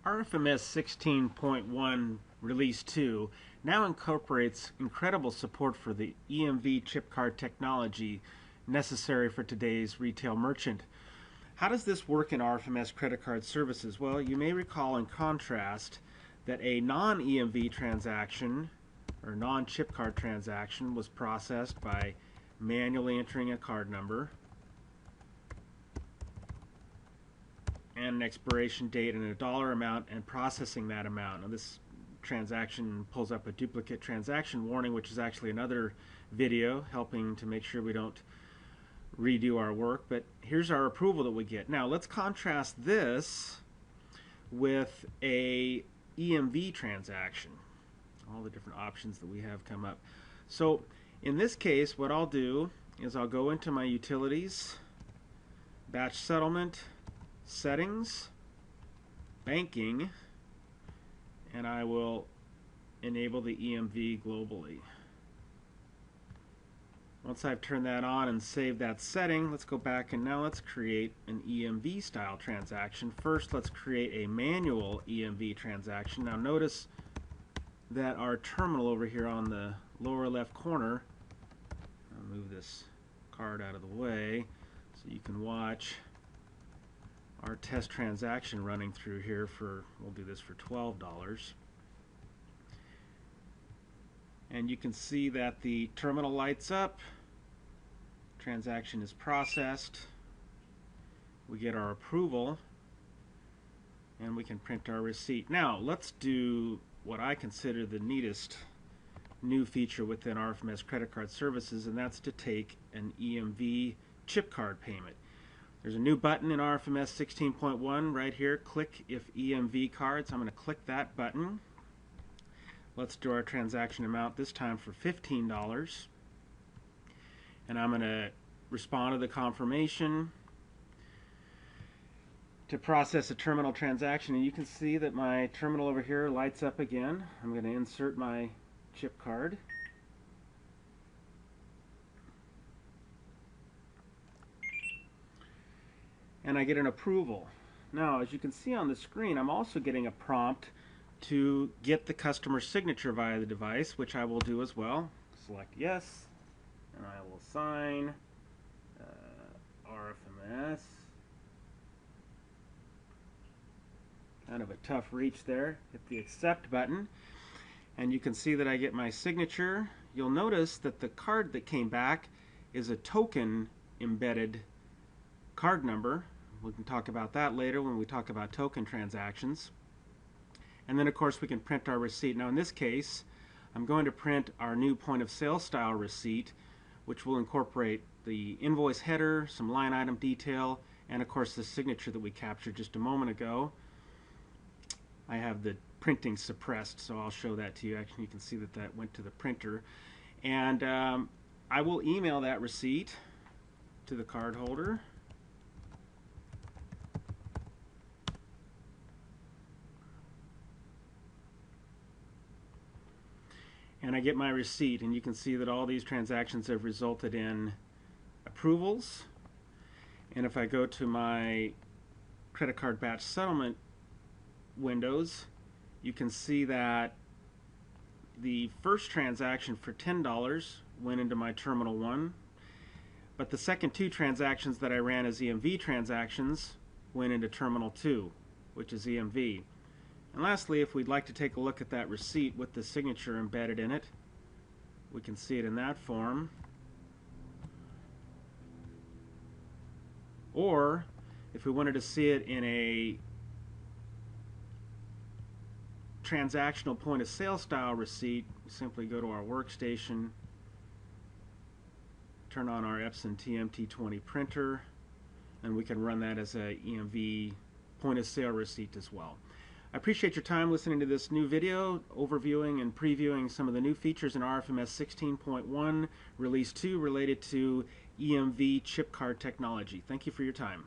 RFMS 16.1 Release 2 now incorporates incredible support for the EMV chip card technology necessary for today's retail merchant. How does this work in RFMS credit card services? Well, you may recall in contrast that a non-EMV transaction or non-chip card transaction was processed by manually entering a card number and an expiration date and a dollar amount and processing that amount. Now this transaction pulls up a duplicate transaction warning, which is actually another video helping to make sure we don't redo our work, but here's our approval that we get. Now let's contrast this with a EMV transaction. All the different options that we have come up. So in this case, what I'll do is I'll go into my utilities, batch settlement, settings, banking, and I will enable the EMV globally. Once I've turned that on and saved that setting, let's go back and now let's create an EMV style transaction. First, let's create a manual EMV transaction. Now notice that our terminal over here on the lower left corner, I'll move this card out of the way so you can watch our test transaction running through here for, we'll do this for $12. And you can see that the terminal lights up, transaction is processed, we get our approval, and we can print our receipt. Now let's do what I consider the neatest new feature within RFMS credit card services, and that's to take an EMV chip card payment. There's a new button in RFMS 16.1 right here, click if EMV cards. I'm going to click that button. Let's do our transaction amount, this time for $15. And I'm going to respond to the confirmation to process a terminal transaction. And you can see that my terminal over here lights up again. I'm going to insert my chip card. And I get an approval. Now, as you can see on the screen, I'm also getting a prompt to get the customer's signature via the device, which I will do as well. Select yes, and I will sign RFMS. Kind of a tough reach there. Hit the accept button, and you can see that I get my signature. You'll notice that the card that came back is a token embedded card number. We can talk about that later when we talk about token transactions. And then of course we can print our receipt. Now in this case, I'm going to print our new point of sale style receipt, which will incorporate the invoice header, some line item detail, and of course the signature that we captured just a moment ago. I have the printing suppressed, so I'll show that to you. Actually, you can see that that went to the printer. And I will email that receipt to the card holder. And I get my receipt, and you can see that all these transactions have resulted in approvals. And if I go to my credit card batch settlement windows, you can see that the first transaction for $10 went into my terminal 1, but the second two transactions that I ran as EMV transactions went into terminal 2, which is EMV. And lastly, if we'd like to take a look at that receipt with the signature embedded in it, we can see it in that form. Or if we wanted to see it in a transactional point of sale style receipt, we simply go to our workstation, turn on our Epson TMT20 printer, and we can run that as a EMV point of sale receipt as well. I appreciate your time listening to this new video, overviewing and previewing some of the new features in RFMS 16.1 Release 2 related to EMV chip card technology. Thank you for your time.